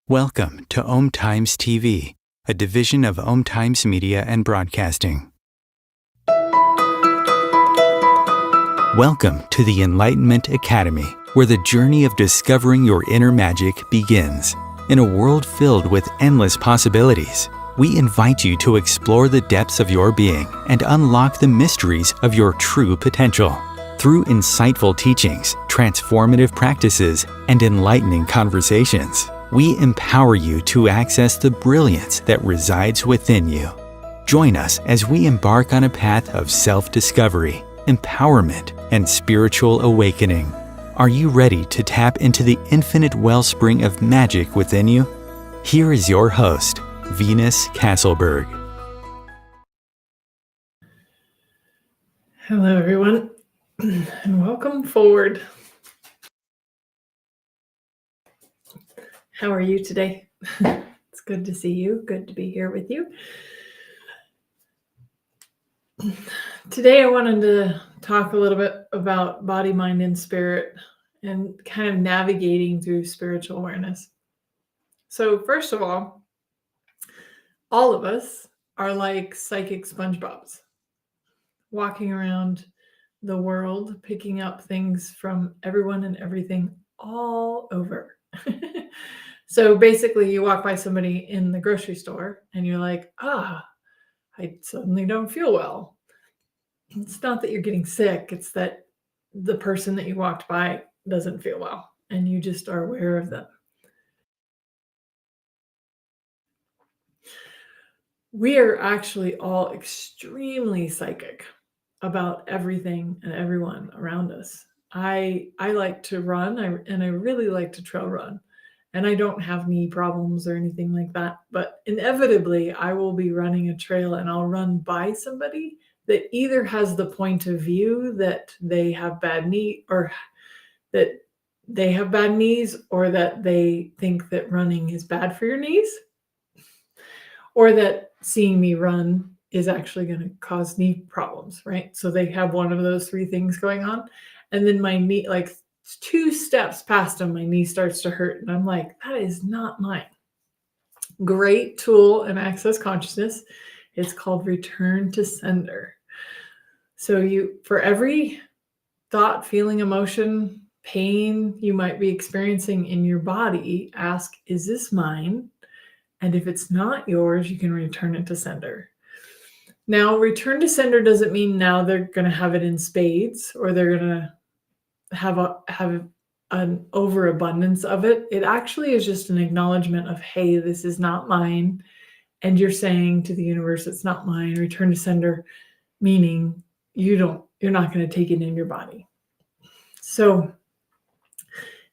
Welcome to OmTimes TV, a division of OmTimes Media and Broadcasting. Welcome to the Enlightenment Academy, where the journey of discovering your inner magic begins. In a world filled with endless possibilities, we invite you to explore the depths of your being and unlock the mysteries of your true potential. Through insightful teachings, transformative practices, and enlightening conversations, we empower you to access the brilliance that resides within you. Join us as we embark on a path of self-discovery, empowerment, and spiritual awakening. Are you ready to tap into the infinite wellspring of magic within you? Here is your host, Venus Castleberg. Hello, everyone, and welcome forward. How are you today? It's good to see you. Good to be here with you. Today, I wanted to talk a little bit about body, mind, and spirit and kind of navigating through spiritual awareness. So first of all of us are like psychic SpongeBobs, walking around the world, picking up things from everyone and everything all over. So basically, you walk by somebody in the grocery store and you're like, I suddenly don't feel well. It's not that you're getting sick. It's that the person that you walked by doesn't feel well and you just are aware of them. We are actually all extremely psychic about everything and everyone around us. I like to run and I really like to trail run. and I don't have knee problems or anything like that. But inevitably, I will be running a trail and I'll run by somebody that either has the point of view that they have bad knee or that they have bad knees, or that they think that running is bad for your knees, or that seeing me run is actually going to cause knee problems, right? So they have one of those three things going on. And then my knee, like 2 steps past them, my knee starts to hurt. And I'm like, that is not mine. Great tool in Access Consciousness. It's called Return to Sender. So for every thought, feeling, emotion, pain you might be experiencing in your body, ask, is this mine? And if it's not yours, you can return it to sender. Now, return to sender doesn't mean now they're going to have it in spades or they're going to have an overabundance of it. It actually is just an acknowledgement of, hey, this is not mine. And you're saying to the universe, it's not mine. Return to sender, meaning you're not going to take it in your body. So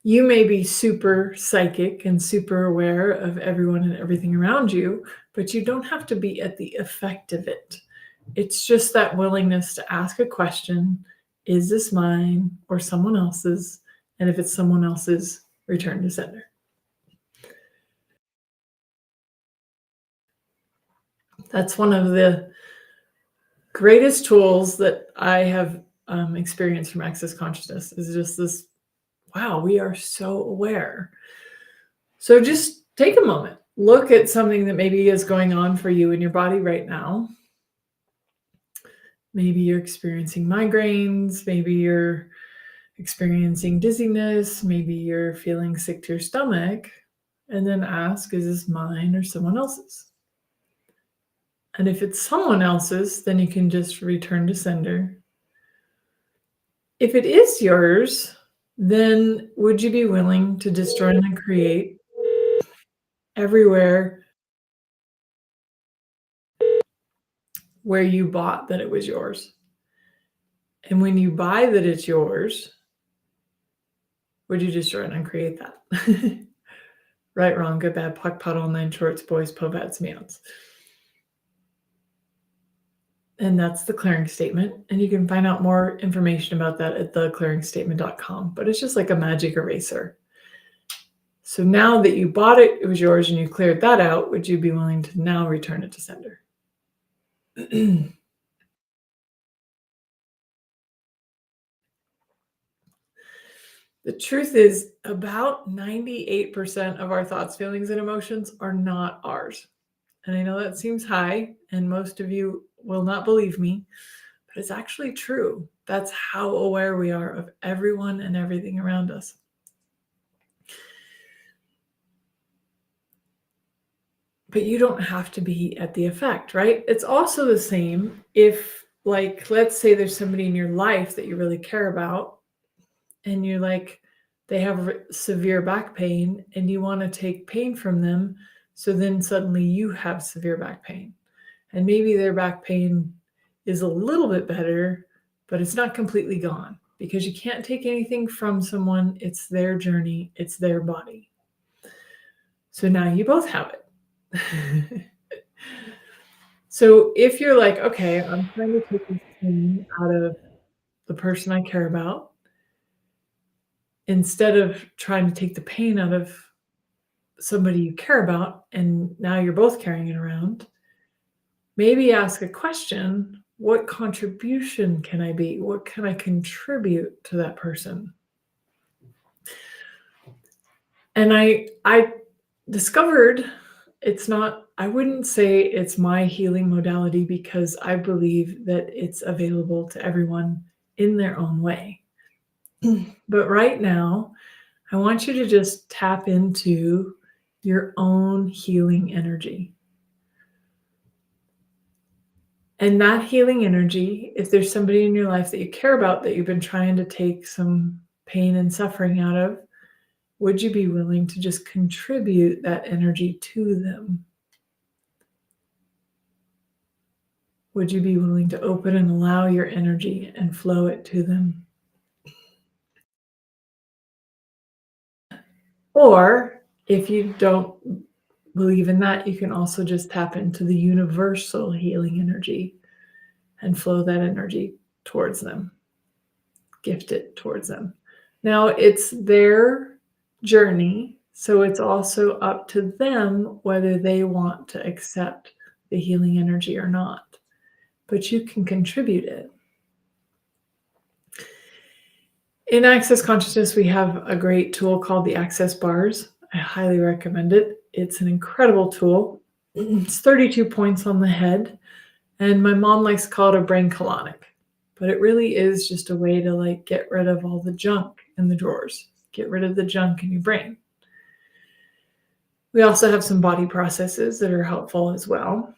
you may be super psychic and super aware of everyone and everything around you, but you don't have to be at the effect of it. It's just that willingness to ask a question, is this mine or someone else's? And if it's someone else's, return to sender. That's one of the greatest tools that I have experienced from Access Consciousness, is just this, wow, we are so aware. So just take a moment, look at something that maybe is going on for you in your body right now. Maybe you're experiencing migraines, maybe you're experiencing dizziness, maybe you're feeling sick to your stomach, and then ask, is this mine or someone else's? And if it's someone else's, then you can just return to sender. If it is yours, then would you be willing to destroy and create everywhere where you bought that it was yours? And when you buy that it's yours, would you destroy and uncreate that? Right, wrong, good, bad, puck, puddle, 9 shorts, boys, povats, meows. And that's the clearing statement. And you can find out more information about that at theclearingstatement.com. But it's just like a magic eraser. So now that you bought it, it was yours, and you cleared that out, would you be willing to now return it to sender? The truth is, about 98% of our thoughts, feelings, and emotions are not ours. And I know that seems high, and most of you will not believe me, but it's actually true. That's how aware we are of everyone and everything around us. But you don't have to be at the effect, right? It's also the same if, like, let's say there's somebody in your life that you really care about, and you're like, they have severe back pain and you want to take pain from them. So then suddenly you have severe back pain, and maybe their back pain is a little bit better, but it's not completely gone, because you can't take anything from someone. It's their journey. It's their body. So now you both have it. So if you're like, okay, I'm trying to take this pain out of the person I care about, instead of trying to take the pain out of somebody you care about, and now you're both carrying it around, maybe ask a question: what contribution can I be? What can I contribute to that person? And I discovered I wouldn't say it's my healing modality, because I believe that it's available to everyone in their own way. But right now, I want you to just tap into your own healing energy. And that healing energy, if there's somebody in your life that you care about that you've been trying to take some pain and suffering out of, would you be willing to just contribute that energy to them? Would you be willing to open and allow your energy and flow it to them? Or If you don't believe in that, you can also just tap into the universal healing energy and flow that energy towards them, gift it towards them. Now, it's their journey, so it's also up to them whether they want to accept the healing energy or not. But you can contribute it. In Access Consciousness, we have a great tool called the Access Bars. I highly recommend it. It's an incredible tool. It's 32 points on the head, and my mom likes to call it a brain colonic, but it really is just a way to like get rid of all the junk in the drawers, get rid of the junk in your brain. We also have some body processes that are helpful as well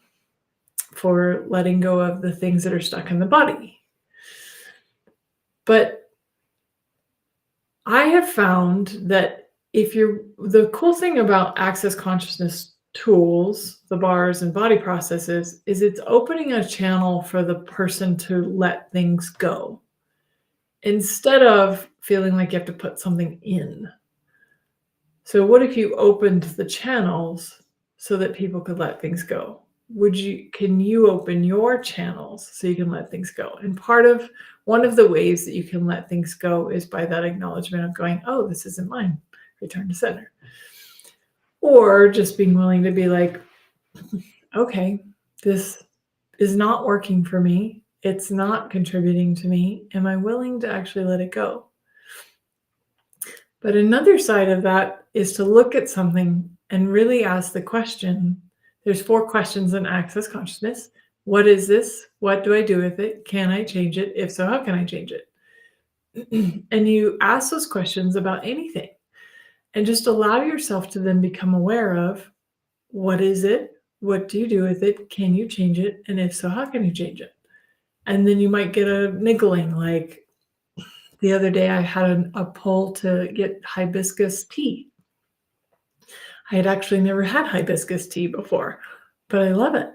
for letting go of the things that are stuck in the body. But I have found that the cool thing about Access Consciousness tools, the bars and body processes, is it's opening a channel for the person to let things go instead of feeling like you have to put something in. So what if you opened the channels so that people could let things go? Can you open your channels so you can let things go? And one of the ways that you can let things go is by that acknowledgement of going, oh, this isn't mine. Return to center. Or just being willing to be like, okay, this is not working for me. It's not contributing to me. Am I willing to actually let it go? But another side of that is to look at something and really ask the question. There's 4 questions in Access Consciousness. What is this? What do I do with it? Can I change it? If so, how can I change it? And you ask those questions about anything and just allow yourself to then become aware of what is it? What do you do with it? Can you change it? And if so, how can you change it? And then you might get a niggling, like the other day I had a pull to get hibiscus tea. I had actually never had hibiscus tea before, but I love it,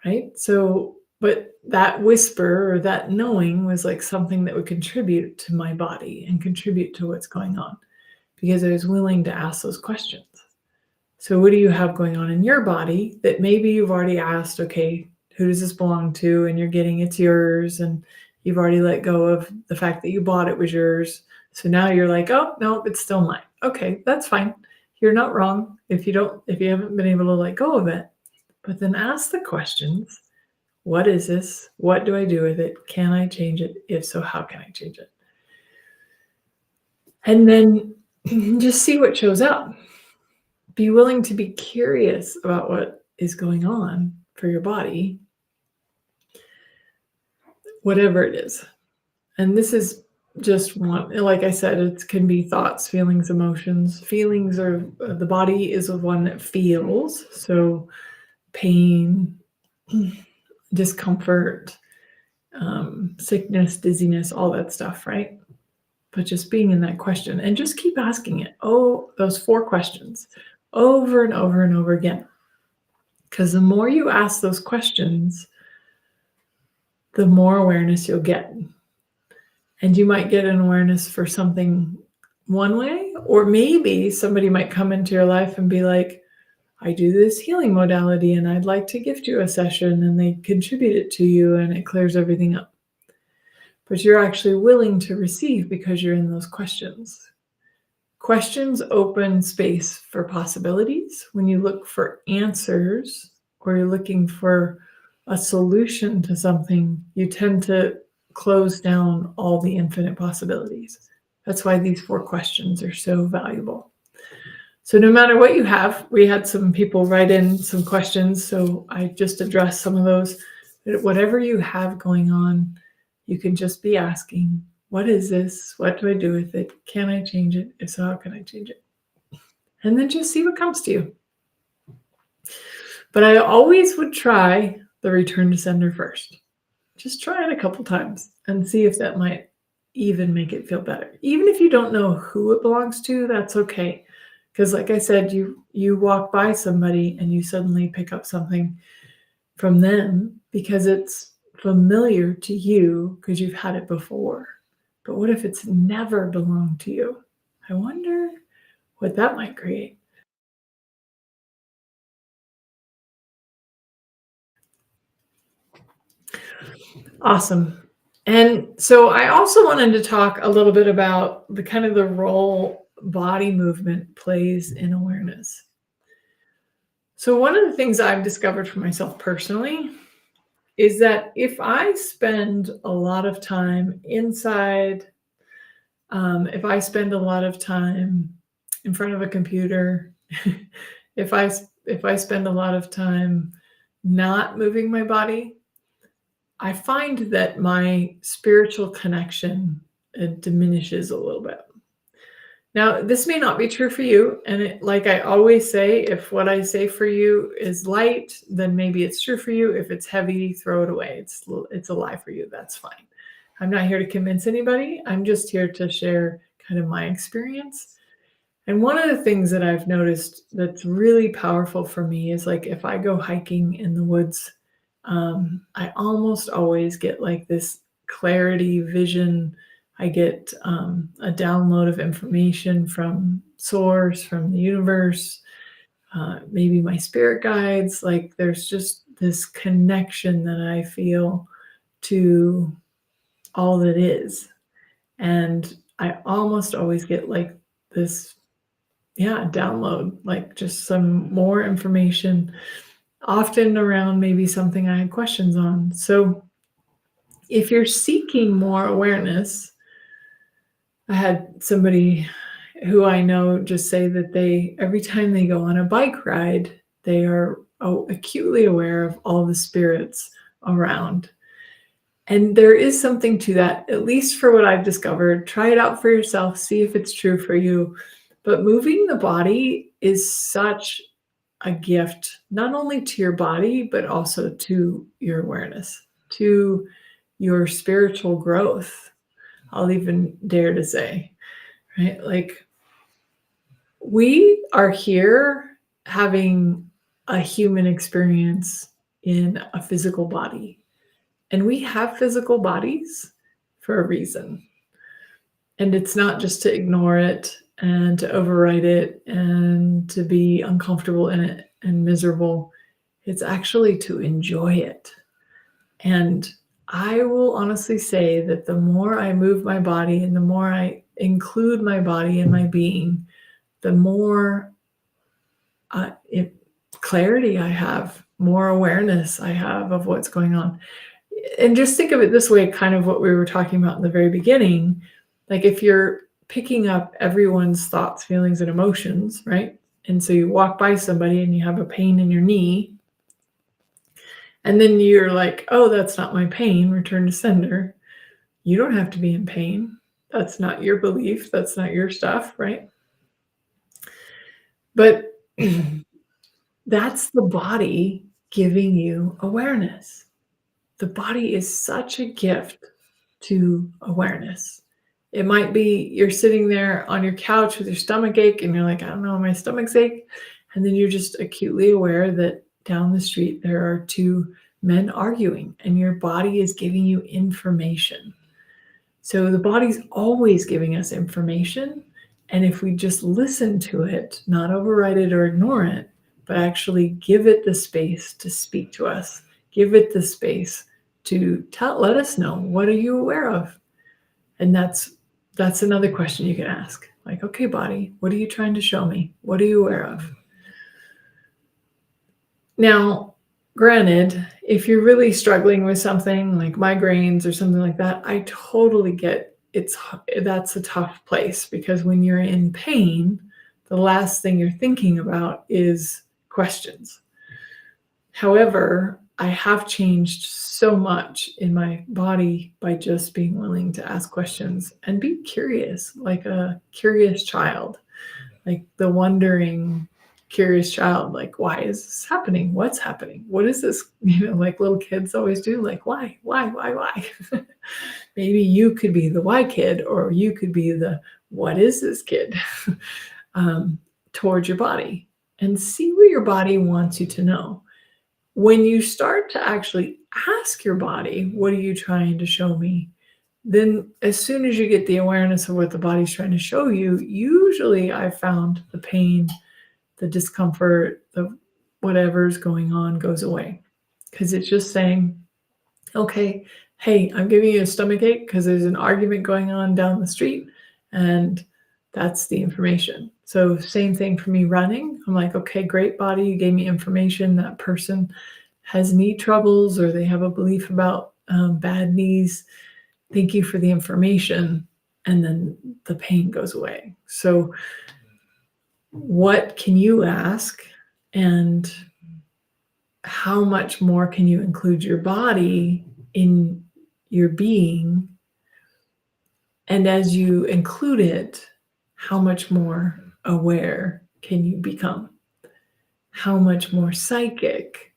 right? So, but that whisper or that knowing was like something that would contribute to my body and contribute to what's going on because I was willing to ask those questions. So what do you have going on in your body that maybe you've already asked, okay, who does this belong to? And you're getting it's yours. And you've already let go of the fact that you bought it was yours. So now you're like, oh, no, it's still mine. Okay, that's fine. You're not wrong if you haven't been able to let go of it. But then ask the questions. What is this? What do I do with it? Can I change it? If so, how can I change it? And then just see what shows up. Be willing to be curious about what is going on for your body, whatever it is. And this is just one, like I said, it can be thoughts, feelings, emotions. Feelings are, the body is the one that feels. So pain, discomfort, sickness, dizziness, all that stuff, right? But just being in that question and just keep asking it. Oh, those 4 questions over and over and over again. Because the more you ask those questions, the more awareness you'll get. And you might get an awareness for something one way, or maybe somebody might come into your life and be like, I do this healing modality and I'd like to gift you a session, and they contribute it to you and it clears everything up. But you're actually willing to receive because you're in those questions. Questions open space for possibilities. When you look for answers or you're looking for a solution to something, you tend to close down all the infinite possibilities. That's why these 4 questions are so valuable. So no matter what you have, we had some people write in some questions, so I just addressed some of those. Whatever you have going on, you can just be asking, what is this? What do I do with it? Can I change it? If so, how can I change it? And then just see what comes to you. But I always would try the return to sender first. Just try it a couple times and see if that might even make it feel better. Even if you don't know who it belongs to, that's okay. Because like I said, you walk by somebody and you suddenly pick up something from them because it's familiar to you because you've had it before. But what if it's never belonged to you? I wonder what that might create. Awesome. And so I also wanted to talk a little bit about the kind of the role body movement plays in awareness. So one of the things I've discovered for myself personally is that if I spend a lot of time inside, if I spend a lot of time in front of a computer, if I spend a lot of time not moving my body, I find that my spiritual connection diminishes a little bit. Now, this may not be true for you. And like I always say, if what I say for you is light, then maybe it's true for you. If it's heavy, throw it away. It's a lie for you. That's fine. I'm not here to convince anybody. I'm just here to share kind of my experience. And one of the things that I've noticed that's really powerful for me is like if I go hiking in the woods, I almost always get like this clarity vision. I get a download of information from source, from the universe, maybe my spirit guides. Like there's just this connection that I feel to all that is. And I almost always get like this, yeah, download, like just some more information, often around maybe something I had questions on. So if you're seeking more awareness, I had somebody who I know just say that every time they go on a bike ride, they are acutely aware of all the spirits around. And there is something to that, at least for what I've discovered. Try it out for yourself, see if it's true for you. But moving the body is such a gift, not only to your body, but also to your awareness, to your spiritual growth. I'll even dare to say, right? Like we are here having a human experience in a physical body, and we have physical bodies for a reason. And it's not just to ignore it and to override it and to be uncomfortable in it and miserable. It's actually to enjoy it. And I will honestly say that the more I move my body and the more I include my body in my being, the more clarity I have, more awareness I have of what's going on. And just think of it this way, kind of what we were talking about in the very beginning. Like if you're picking up everyone's thoughts, feelings, and emotions, right? And so you walk by somebody and you have a pain in your knee, and then you're like, oh, that's not my pain, return to sender. You don't have to be in pain. That's not your belief. That's not your stuff, right? But that's the body giving you awareness. The body is such a gift to awareness. It might be you're sitting there on your couch with your stomach ache and you're like, I don't know, my stomach's ache. And then you're just acutely aware that down the street there are two men arguing and your body is giving you information. So the body's always giving us information. And if we just listen to it, not override it or ignore it, but actually give it the space to speak to us, give it the space to let us know, what are you aware of? And that's another question you can ask. Like, okay, body, what are you trying to show me? What are you aware of? Now, granted, if you're really struggling with something like migraines or something like that, I totally get that's a tough place, because when you're in pain, the last thing you're thinking about is questions. However, I have changed so much in my body by just being willing to ask questions and be curious, like a curious child, like the wondering, curious child, like, why is this happening? What's happening? What is this? Like little kids always do, like, why? Maybe you could be the why kid, or you could be the what is this kid towards your body, and see what your body wants you to know. When you start to actually ask your body, what are you trying to show me? Then as soon as you get the awareness of what the body's trying to show you, usually I've found the pain, the discomfort, the whatever's going on goes away. Because it's just saying, Okay, hey, I'm giving you a stomach ache because there's an argument going on down the street, and that's the information. So same thing for me running. I'm like, okay, great, body, you gave me information. That person has knee troubles or they have a belief about bad knees. Thank you for the information. And then the pain goes away. So what can you ask, and how much more can you include your body in your being? And as you include it, how much more aware can you become? How much more psychic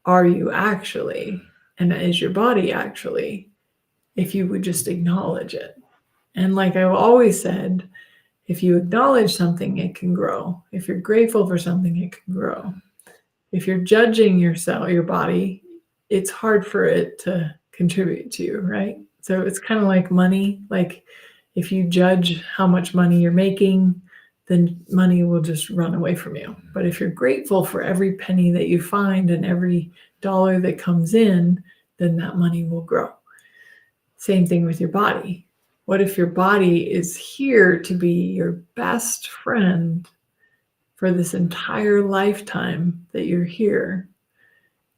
are you actually? And is your body actually, if you would just acknowledge it? And like I've always said, if you acknowledge something, it can grow. If you're grateful for something, it can grow. If you're judging yourself, your body, it's hard for it to contribute to you, right? So it's kind of like money. Like if you judge how much money you're making, then money will just run away from you. But if you're grateful for every penny that you find and every dollar that comes in, then that money will grow. Same thing with your body. What if your body is here to be your best friend for this entire lifetime that you're here,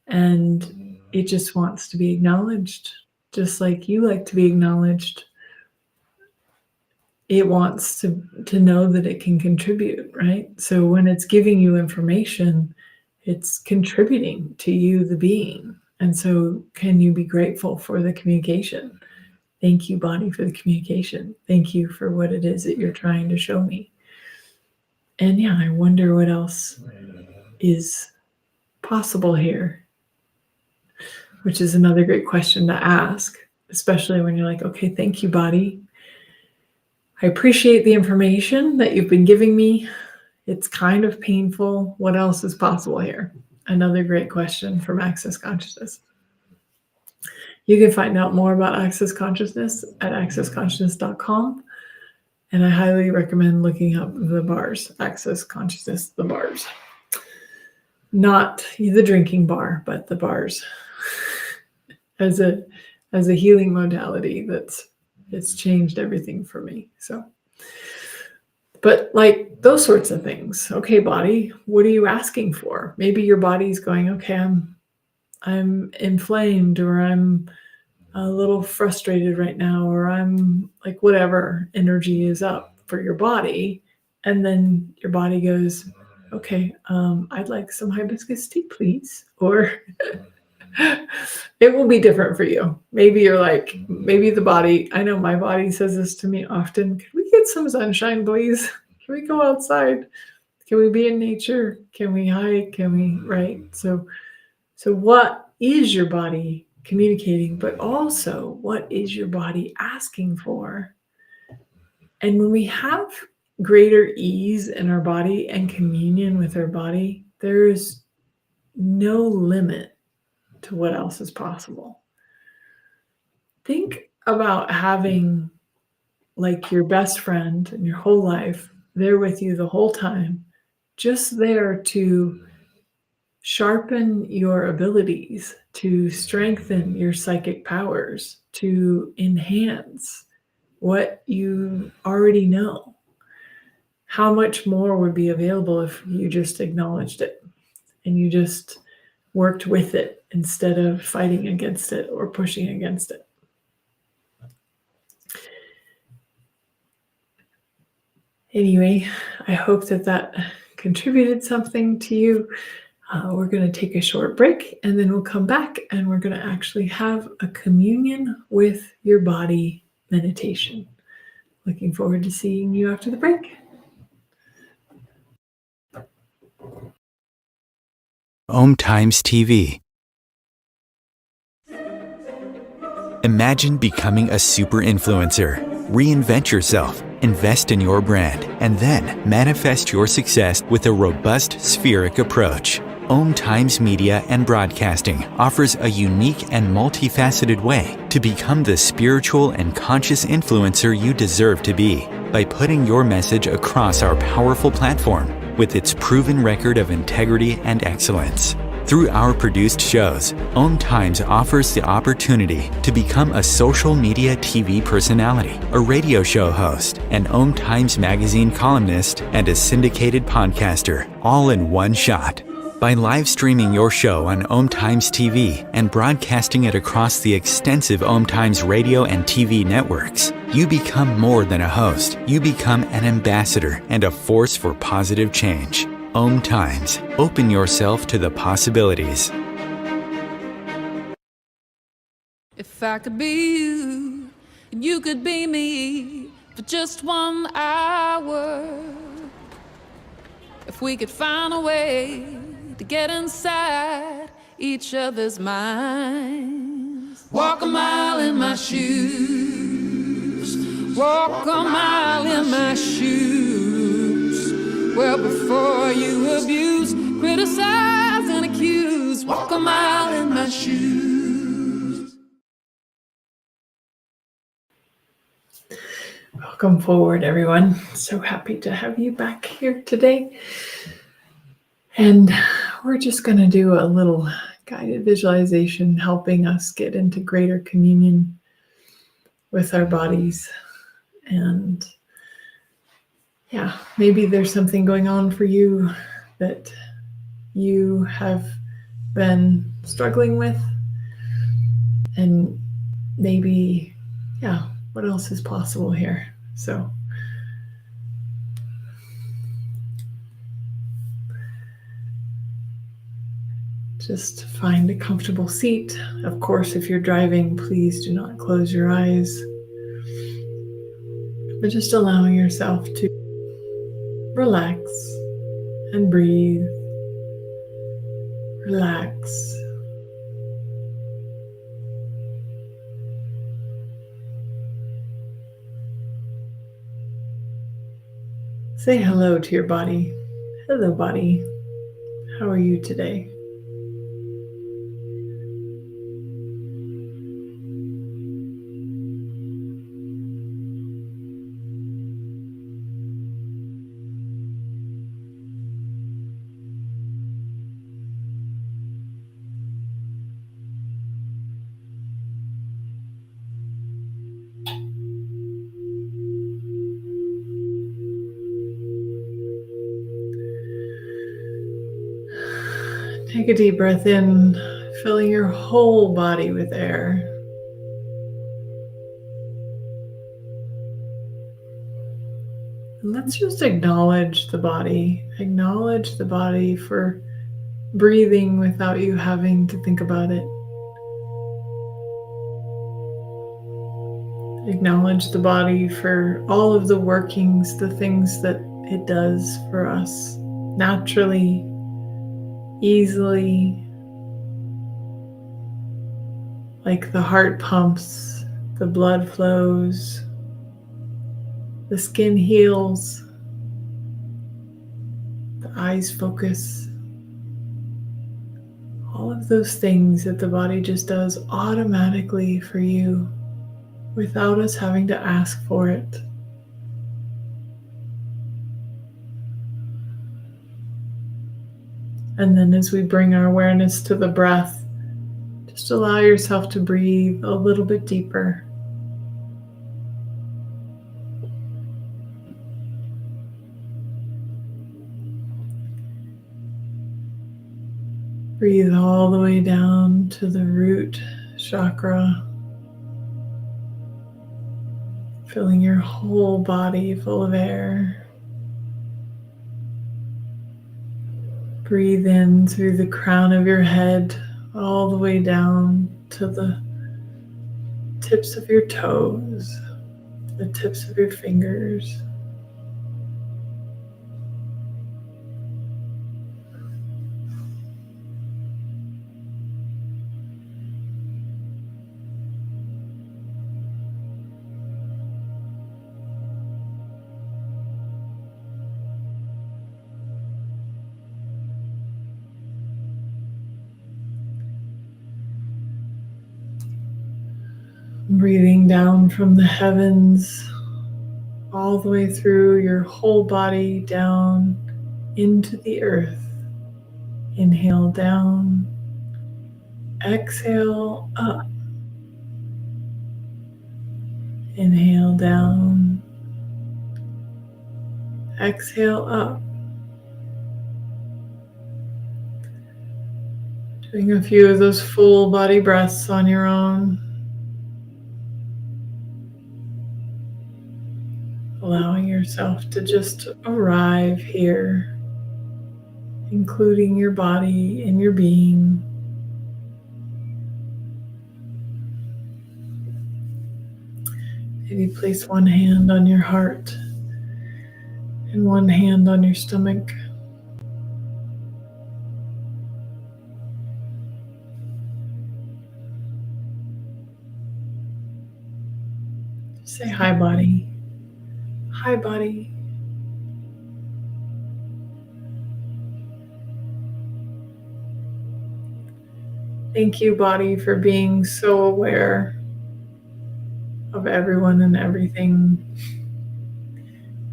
and it just wants to be acknowledged, just like you like to be acknowledged? It wants to know that it can contribute, right? So when it's giving you information, it's contributing to you, the being. And so can you be grateful for the communication? Thank you, body, for the communication. Thank you for what it is that you're trying to show me. And yeah, I wonder what else is possible here, which is another great question to ask, especially when you're like, okay, thank you, body. I appreciate the information that you've been giving me. It's kind of painful. What else is possible here? Another great question from Access Consciousness. You can find out more about Access Consciousness at accessconsciousness.com. And I highly recommend looking up the bars, Access Consciousness, the bars. Not the drinking bar, but the bars as a healing modality it's changed everything for me. So, but like those sorts of things. Okay, body, what are you asking for? Maybe your body's going, okay, I'm inflamed, or I'm a little frustrated right now, or I'm like, whatever energy is up for your body. And then your body goes, okay, I'd like some hibiscus tea, please. Or it will be different for you. Maybe you're like, maybe the body, I know my body says this to me often. Can we get some sunshine, please? Can we go outside? Can we be in nature? Can we hike? Can we, right? So what is your body communicating, but also what is your body asking for? And when we have greater ease in our body and communion with our body, there's no limit to what else is possible. Think about having like your best friend in your whole life there with you the whole time, just there to sharpen your abilities, to strengthen your psychic powers, to enhance what you already know. How much more would be available if you just acknowledged it and you just worked with it instead of fighting against it or pushing against it? Anyway, I hope that contributed something to you. We're going to take a short break, and then we'll come back and we're going to actually have a communion with your body meditation. Looking forward to seeing you after the break. OmTimes TV. Imagine becoming a super influencer. Reinvent yourself, invest in your brand, and then manifest your success with a robust spheric approach. OmTimes Media and Broadcasting offers a unique and multifaceted way to become the spiritual and conscious influencer you deserve to be by putting your message across our powerful platform with its proven record of integrity and excellence. Through our produced shows, OmTimes offers the opportunity to become a social media TV personality, a radio show host, an OmTimes magazine columnist, and a syndicated podcaster, all in one shot. By live streaming your show on OmTimes TV and broadcasting it across the extensive OmTimes radio and TV networks, you become more than a host. You become an ambassador and a force for positive change. OmTimes. Open yourself to the possibilities. If I could be you, and you could be me for just 1 hour. If we could find a way to get inside each other's minds. Walk a mile in my shoes. Walk a mile in my shoes. Well, before you abuse, criticize, and accuse, walk a mile in my shoes. Welcome forward, everyone. So happy to have you back here today. And we're just going to do a little guided visualization helping us get into greater communion with our bodies. And yeah, maybe there's something going on for you that you have been struggling with. And maybe, yeah, what else is possible here? So just find a comfortable seat. Of course, if you're driving, please do not close your eyes. But just allowing yourself to relax and breathe. Relax. Say hello to your body. Hello, body. How are you today? Take a deep breath in, filling your whole body with air. And let's just acknowledge the body. Acknowledge the body for breathing without you having to think about it. Acknowledge the body for all of the workings, the things that it does for us naturally, easily, like the heart pumps, the blood flows, the skin heals, the eyes focus, all of those things that the body just does automatically for you without us having to ask for it. And then as we bring our awareness to the breath, just allow yourself to breathe a little bit deeper. Breathe all the way down to the root chakra, filling your whole body full of air. Breathe in through the crown of your head, all the way down to the tips of your toes, the tips of your fingers. Breathing down from the heavens, all the way through your whole body, down into the earth, Inhale down. Exhale up. Inhale down. Exhale up. Doing a few of those full body breaths on your own. Allowing yourself to just arrive here, including your body and your being. Maybe place one hand on your heart and one hand on your stomach. Say hi, body. Hi, body. Thank you, body, for being so aware of everyone and everything.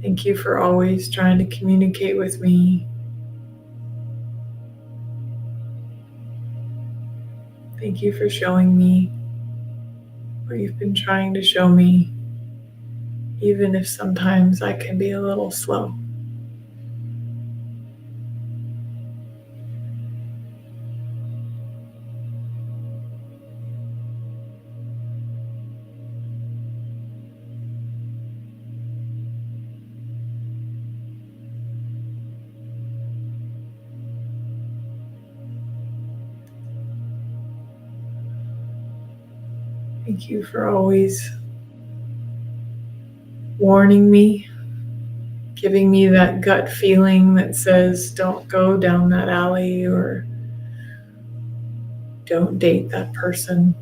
Thank you for always trying to communicate with me. Thank you for showing me what you've been trying to show me, even if sometimes I can be a little slow. Thank you for always warning me, giving me that gut feeling that says, don't go down that alley or don't date that person.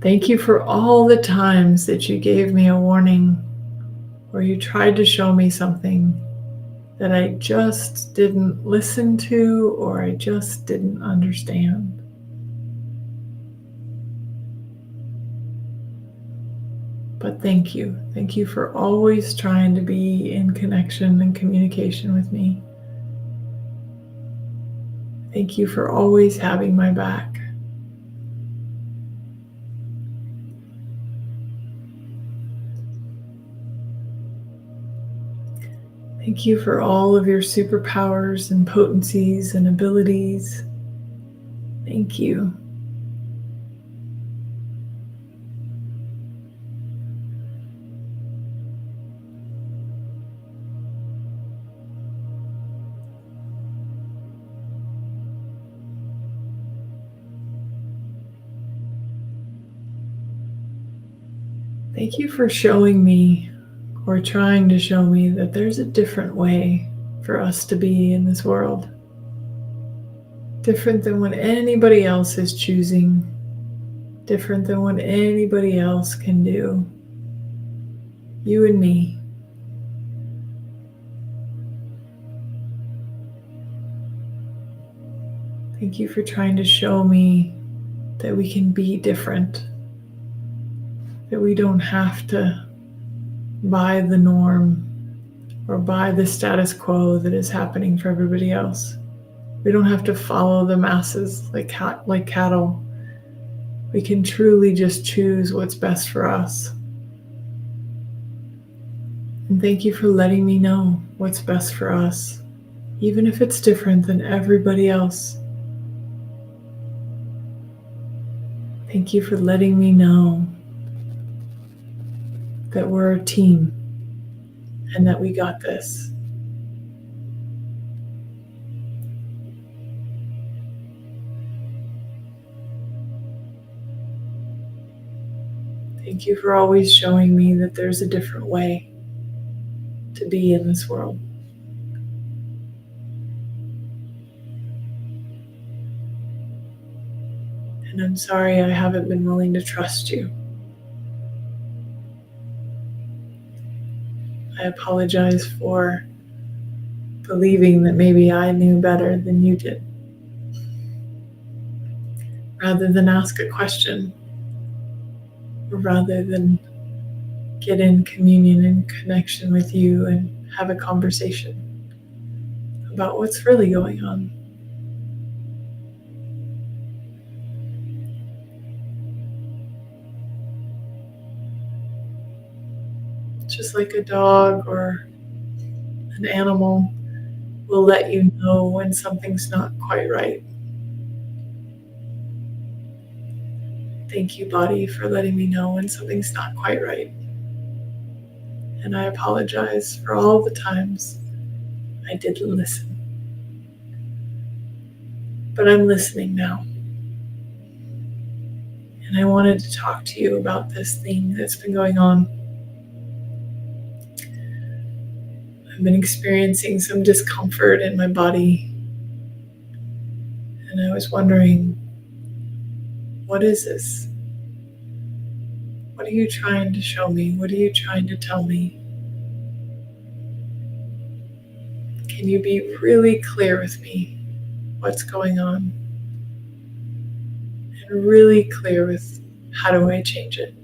Thank you for all the times that you gave me a warning or you tried to show me something that I just didn't listen to or I just didn't understand. But thank you. Thank you for always trying to be in connection and communication with me. Thank you for always having my back. Thank you for all of your superpowers and potencies and abilities. Thank you. Thank you for showing me or trying to show me that there's a different way for us to be in this world. Different than what anybody else is choosing. Different than what anybody else can do. You and me. Thank you for trying to show me that we can be different. That we don't have to by the norm or by the status quo that is happening for everybody else. We don't have to follow the masses like cattle. We can truly just choose what's best for us. And thank you for letting me know what's best for us, even if it's different than everybody else. Thank you for letting me know that we're a team and that we got this. Thank you for always showing me that there's a different way to be in this world. And I'm sorry I haven't been willing to trust you. I apologize for believing that maybe I knew better than you did. Rather than ask a question, or rather than get in communion and connection with you and have a conversation about what's really going on. Just like a dog or an animal will let you know when something's not quite right. Thank you, body, for letting me know when something's not quite right. And I apologize for all the times I didn't listen. But I'm listening now. And I wanted to talk to you about this thing that's been going on. I've been experiencing some discomfort in my body. And I was wondering, what is this? What are you trying to show me? What are you trying to tell me? Can you be really clear with me what's going on? And really clear with how do I change it?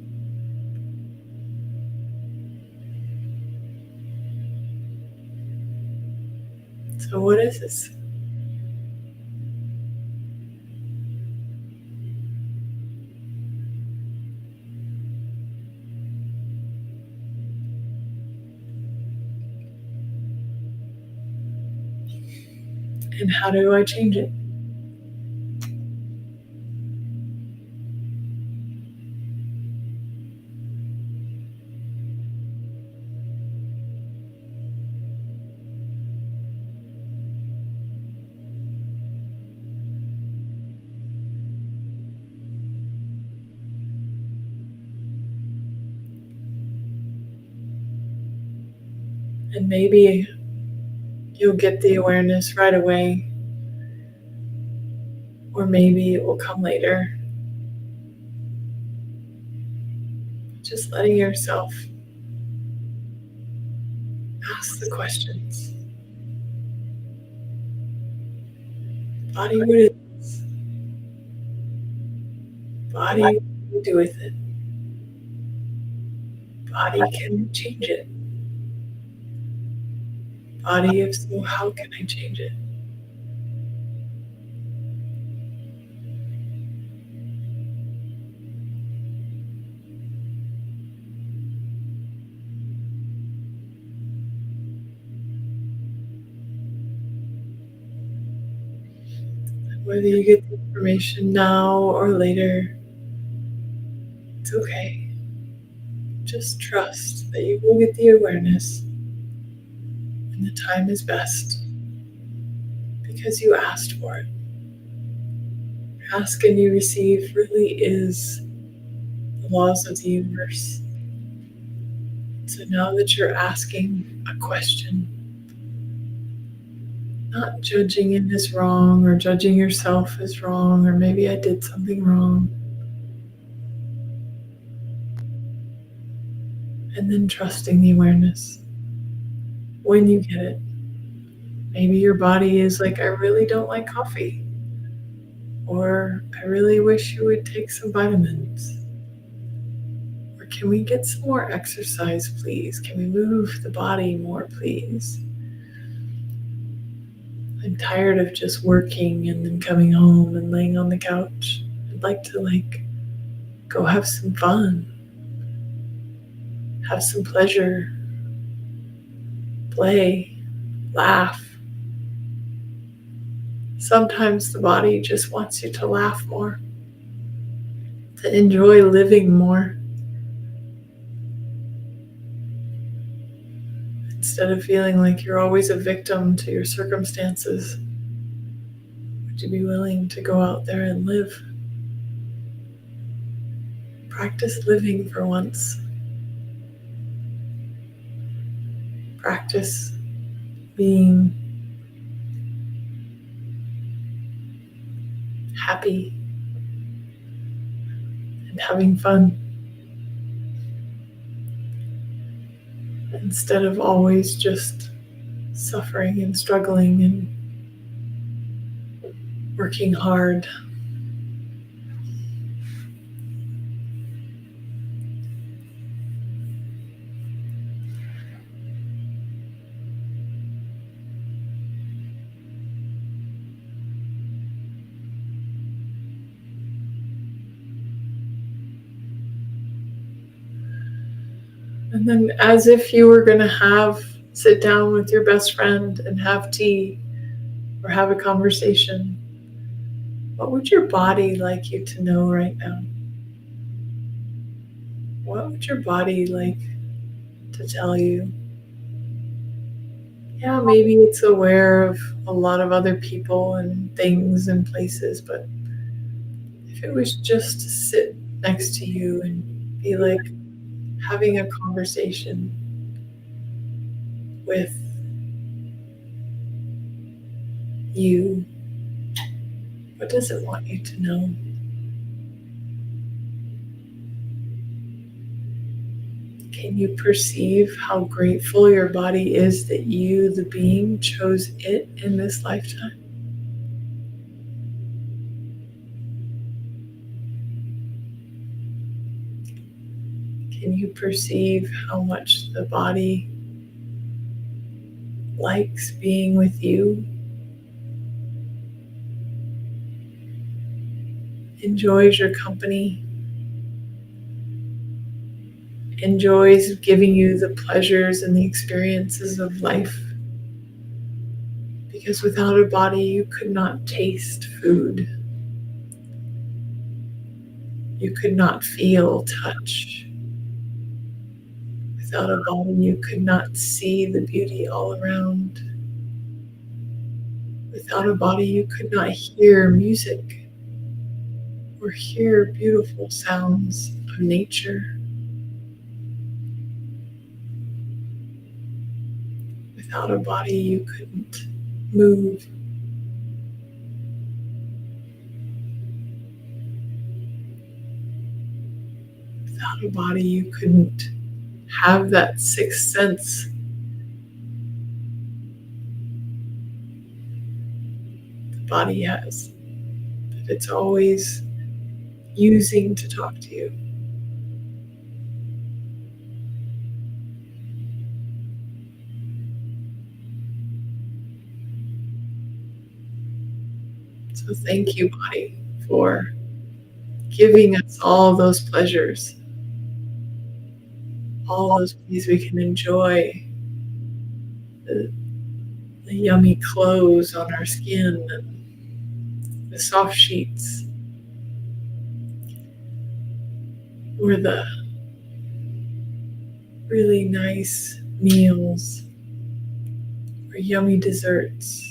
So what is this? And how do I change it? And maybe you'll get the awareness right away, or maybe it will come later. Just letting yourself ask the questions. Body, what is this? Body, what do you do with it? Body, can you change it? Body, if so, how can I change it? Whether you get the information now or later, it's okay. Just trust that you will get the awareness and the time is best because you asked for it. Ask and you receive really is the laws of the universe. So now that you're asking a question, not judging it as wrong or judging yourself as wrong, or maybe I did something wrong. And then trusting the awareness when you get it. Maybe your body is like, I really don't like coffee. Or I really wish you would take some vitamins. Or can we get some more exercise, please? Can we move the body more, please? I'm tired of just working and then coming home and laying on the couch. I'd like to go have some fun. Have some pleasure. Play. Laugh. Sometimes the body just wants you to laugh more. To enjoy living more. Instead of feeling like you're always a victim to your circumstances, would you be willing to go out there and live? Practice living for once. Practice being happy, and having fun, instead of always just suffering and struggling and working hard. And then, as if you were going to sit down with your best friend and have tea or have a conversation, what would your body like you to know right now? What would your body like to tell you? Yeah, maybe it's aware of a lot of other people and things and places, but if it was just to sit next to you and be like having a conversation with you, what does it want you to know? Can you perceive how grateful your body is that you, the being, chose it in this lifetime? Can you perceive how much the body likes being with you? Enjoys your company? Enjoys giving you the pleasures and the experiences of life? Because without a body, you could not taste food. You could not feel touch. Without a body, you could not see the beauty all around. Without a body, you could not hear music or hear beautiful sounds of nature. Without a body, you couldn't move. Without a body, you couldn't have that sixth sense. The body has, that it's always using to talk to you. So thank you, body, for giving us all those pleasures, all those ways we can enjoy the yummy clothes on our skin and the soft sheets, or the really nice meals or yummy desserts.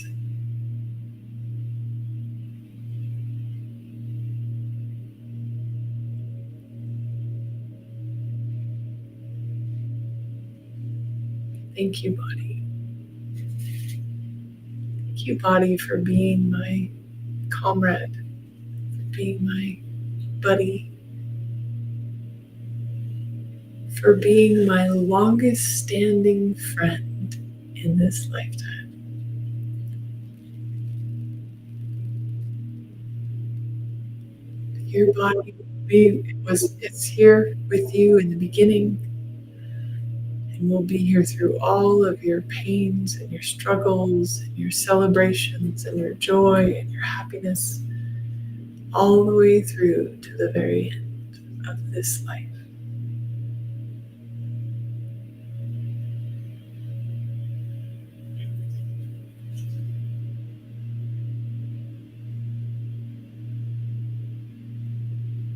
Thank you, body. Thank you, body, for being my comrade, for being my buddy, for being my longest standing friend in this lifetime. Your body it's here with you in the beginning, and will be here through all of your pains and your struggles and your celebrations and your joy and your happiness, all the way through to the very end of this life.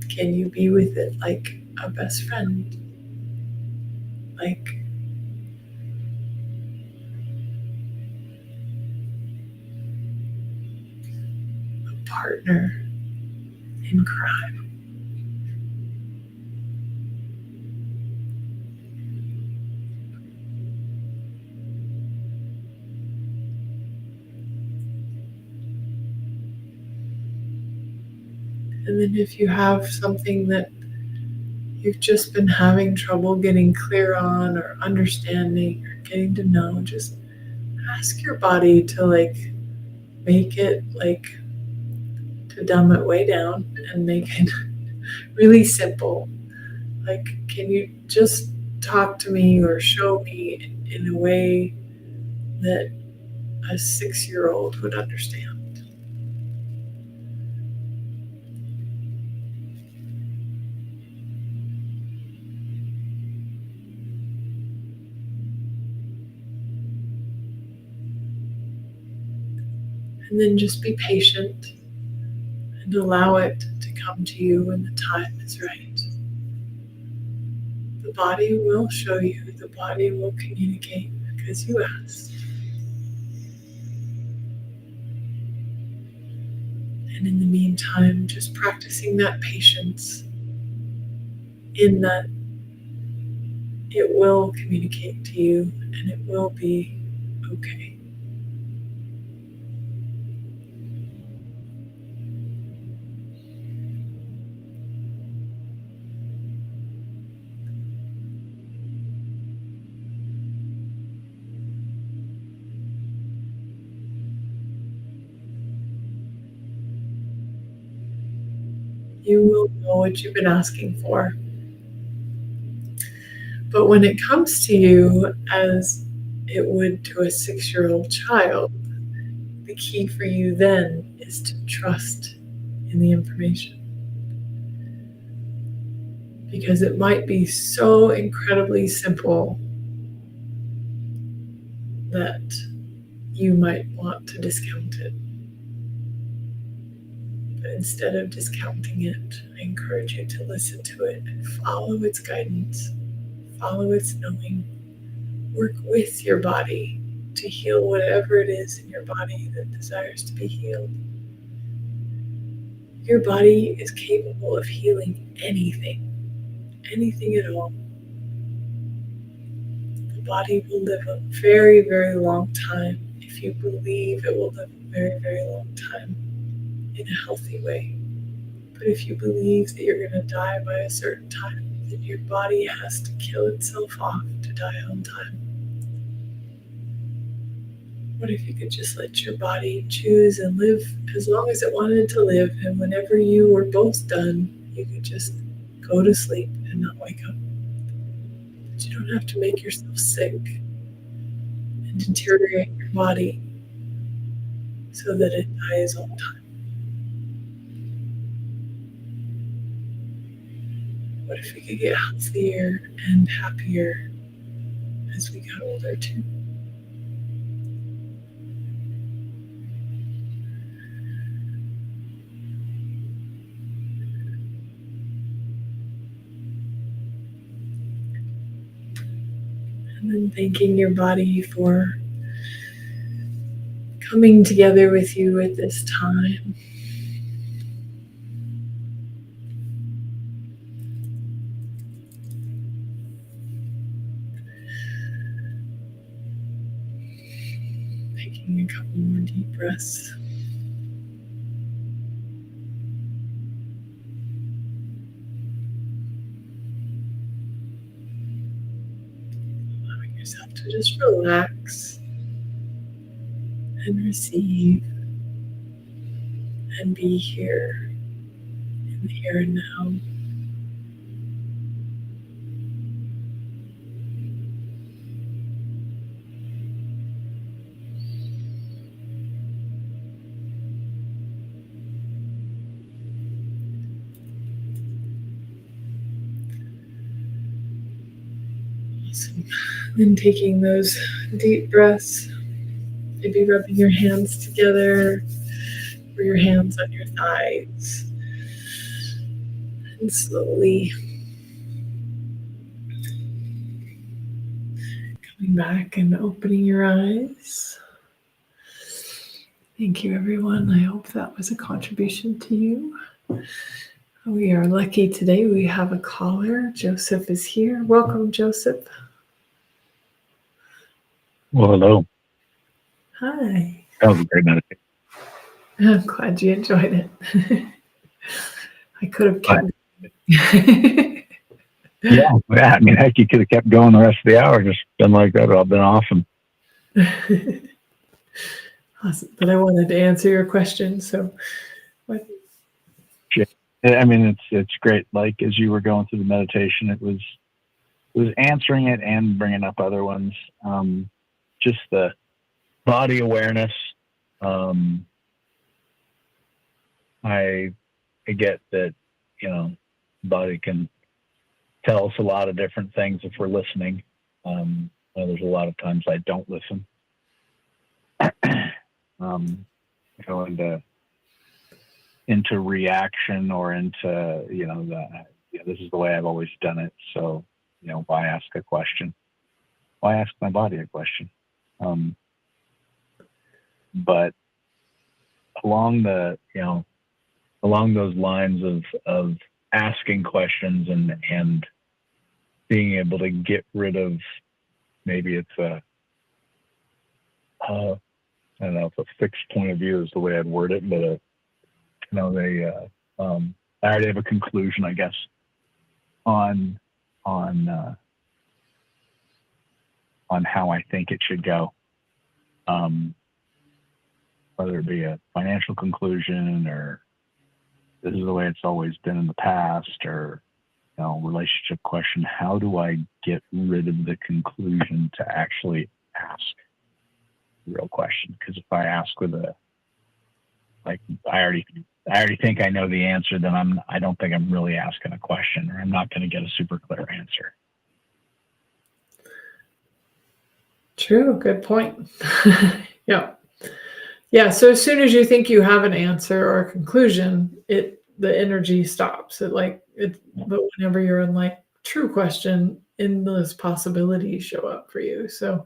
Can you be with it like a best friend? Like a partner in crime? And then if you have something that you've just been having trouble getting clear on or understanding or getting to know, just ask your body to make it to dumb it way down and make it really simple. Can you just talk to me or show me in a way that a 6-year-old would understand? And then just be patient and allow it to come to you when the time is right. The body will show you, the body will communicate because you asked. And in the meantime, just practicing that patience in that it will communicate to you and it will be okay. You will know what you've been asking for. But when it comes to you as it would to a 6-year-old child, the key for you then is to trust in the information. Because it might be so incredibly simple that you might want to discount it. But instead of discounting it, I encourage you to listen to it and follow its guidance, follow its knowing, work with your body to heal whatever it is in your body that desires to be healed. Your body is capable of healing anything at all. The body will live a very, very long time if you believe it will live a very, very long time in a healthy way. But if you believe that you're going to die by a certain time, then your body has to kill itself off to die on time. What if you could just let your body choose and live as long as it wanted to live, and whenever you were both done, you could just go to sleep and not wake up? But you don't have to make yourself sick and deteriorate your body so that it dies on time. What if we could get healthier and happier as we got older too? And then thanking your body for coming together with you at this time. Taking a couple more deep breaths. Allowing yourself to just relax and receive and be here in the here and now. Awesome. Then taking those deep breaths, maybe rubbing your hands together or your hands on your thighs, and slowly coming back and opening your eyes. Thank you, everyone. I hope that was a contribution to you. We are lucky today. We have a caller. Joseph is here. Welcome, Joseph. Well, hello. Hi. That was a great meditation. I'm glad you enjoyed it. I could have kept Yeah. I mean, heck, you could have kept going the rest of the hour, just been like that. It'd all been awesome. Awesome. But I wanted to answer your question. So, what? I mean, it's great. Like as you were going through the meditation, it was answering it and bringing up other ones. Just the body awareness. I get that, body can tell us a lot of different things if we're listening. There's a lot of times I don't listen. Go into reaction or into, this is the way I've always done it. So, why ask a question? Why ask my body a question? But along those lines of asking questions and being able to get rid of, maybe it's I don't know if a fixed point of view is the way I'd word it, but I already have a conclusion, I guess, on how I think it should go. Whether it be a financial conclusion or this is the way it's always been in the past, or relationship question. How do I get rid of the conclusion to actually ask the real question? Because if I ask with I already think I know the answer, then I don't think I'm really asking a question, or I'm not going to get a super clear answer. True. Good point. Yeah. Yeah. So as soon as you think you have an answer or a conclusion, the energy stops. But whenever you're in true question, endless possibilities show up for you. So,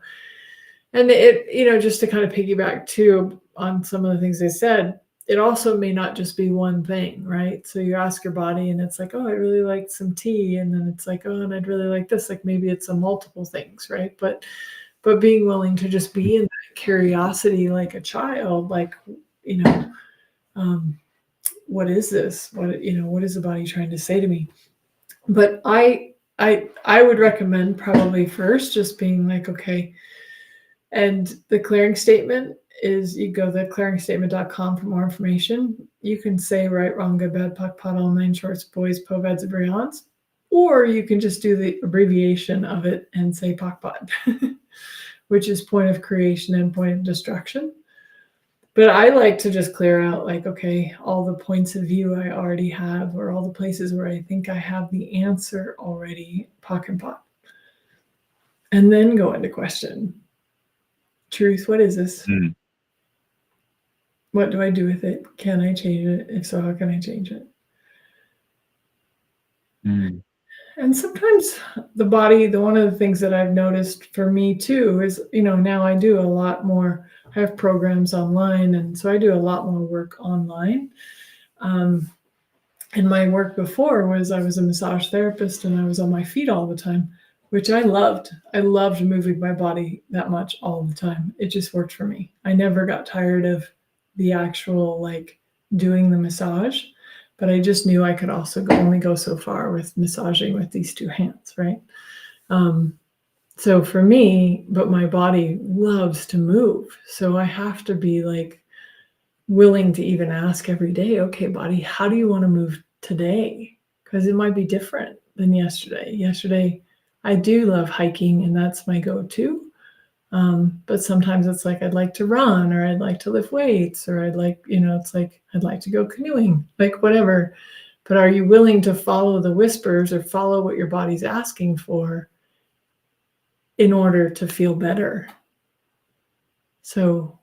and just to kind of piggyback too on some of the things they said, it also may not just be one thing, right? So you ask your body and it's like, oh, I really like some tea. And then it's like, oh, and I'd really like this. Like maybe it's a multiple things, right? But being willing to just be in that curiosity like a child, what is this? What is the body trying to say to me? But I would recommend probably first just being like, okay. And the clearing statement is you go to clearingstatement.com for more information. You can say right, wrong, good, bad, puck, pot, all nine shorts, boys, po, vads, and beyonds. Or you can just do the abbreviation of it and say POC pod, which is point of creation and point of destruction. But I like to just clear out okay, all the points of view I already have, or all the places where I think I have the answer already, POC and pot. And then go into question. Truth, what is this? What do I do with it? Can I change it? If so, how can I change it? And sometimes the body, one of the things that I've noticed for me too is, now I do a lot more, I have programs online. And so I do a lot more work online. And my work before was I was a massage therapist and I was on my feet all the time, which I loved. I loved moving my body that much all the time. It just worked for me. I never got tired of the actual doing the massage. But I just knew I could also only go so far with massaging with these two hands, right? So for me, but my body loves to move. So I have to be willing to even ask every day, okay, body, how do you want to move today? Because it might be different than yesterday. Yesterday, I do love hiking and that's my go-to. But sometimes it's I'd like to run, or I'd like to lift weights, or I'd like, I'd like to go canoeing, whatever. But are you willing to follow the whispers or follow what your body's asking for in order to feel better? So,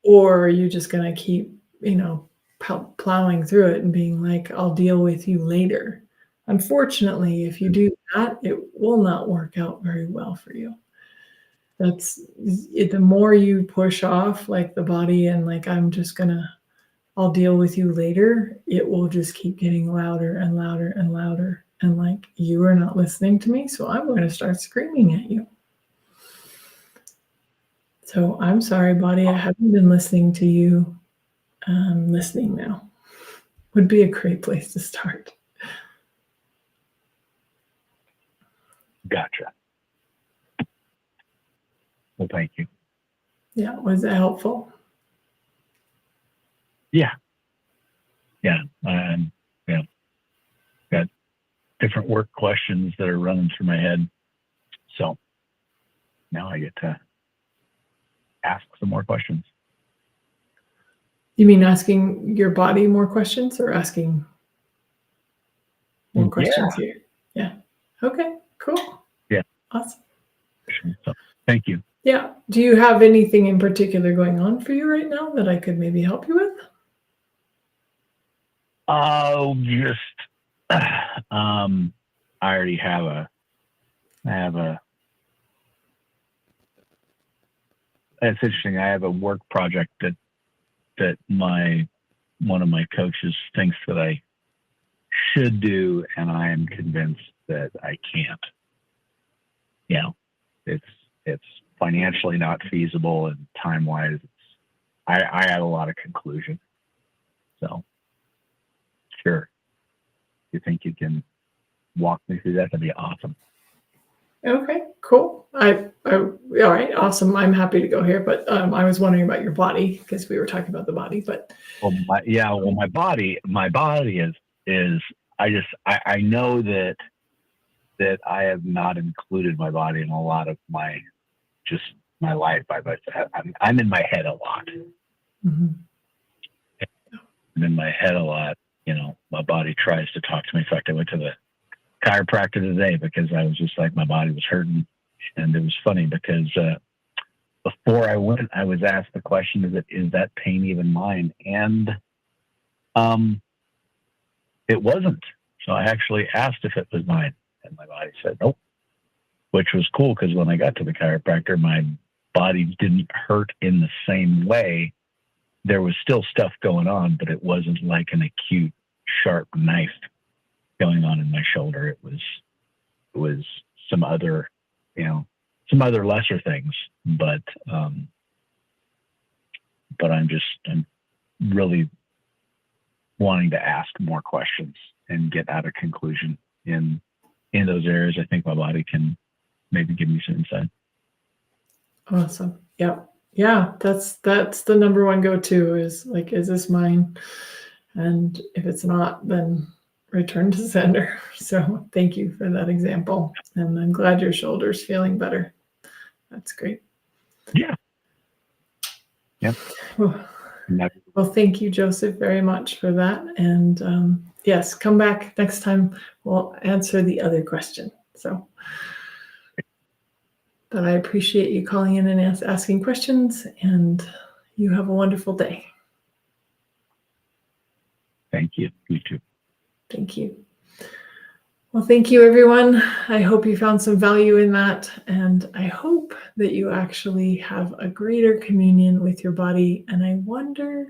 or are you just going to keep, plowing through it and being I'll deal with you later? Unfortunately, if you do that, it will not work out very well for you. That's it. The more you push off the body and I'll deal with you later, it will just keep getting louder and louder and louder. And you are not listening to me, so I'm going to start screaming at you. So I'm sorry, body, I haven't been listening to you. I'm listening now. Would be a great place to start. Gotcha. Well, thank you. Yeah, was it helpful? Yeah. Yeah. Yeah. Got different work questions that are running through my head. So now I get to ask some more questions. You mean asking your body more questions or asking more questions here? Yeah. Okay, cool. Yeah. Awesome. So thank you. Yeah. Do you have anything in particular going on for you right now that I could maybe help you with? Oh, just I already have it's interesting. I have a work project that one of my coaches thinks that I should do, and I am convinced that I can't. You know, it's financially not feasible, and time wise, I have a lot of conclusion. So, sure, you think you can walk me through that? That'd be awesome. Okay, cool. All right, awesome. I'm happy to go here, but I was wondering about your body because we were talking about the body. But my body is I know that I have not included my body in a lot of my life. I'm in my head a lot. mm-hmm. I'm in my head a lot. You know, my body tries to talk to me. In fact, I went to the chiropractor today because I was just like, my body was hurting. And it was funny because before I went, I was asked the question, is that pain even mine? And it wasn't. So I actually asked if it was mine. And my body said, nope, which was cool because when I got to the chiropractor, my body didn't hurt in the same way. There was still stuff going on, but it wasn't like an acute, sharp knife going on in my shoulder. It was some other lesser things, but I'm really wanting to ask more questions and get at a conclusion in those areas. I think my body can maybe give me some insight. Awesome. Yeah. That's the number one go-to is like, is this mine? And if it's not, then return to sender. So thank you for that example. And I'm glad your shoulder's feeling better. That's great. Yeah. Well, thank you, Joseph, very much for that. And yes, come back next time. We'll answer the other question. So, but I appreciate you calling in and asking questions, and you have a wonderful day. Thank you. You too. Thank you. Well, thank you, everyone. I hope you found some value in that, and I hope that you actually have a greater communion with your body, and I wonder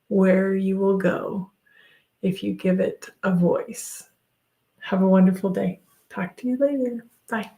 where you will go if you give it a voice. Have a wonderful day. Talk to you later. Bye.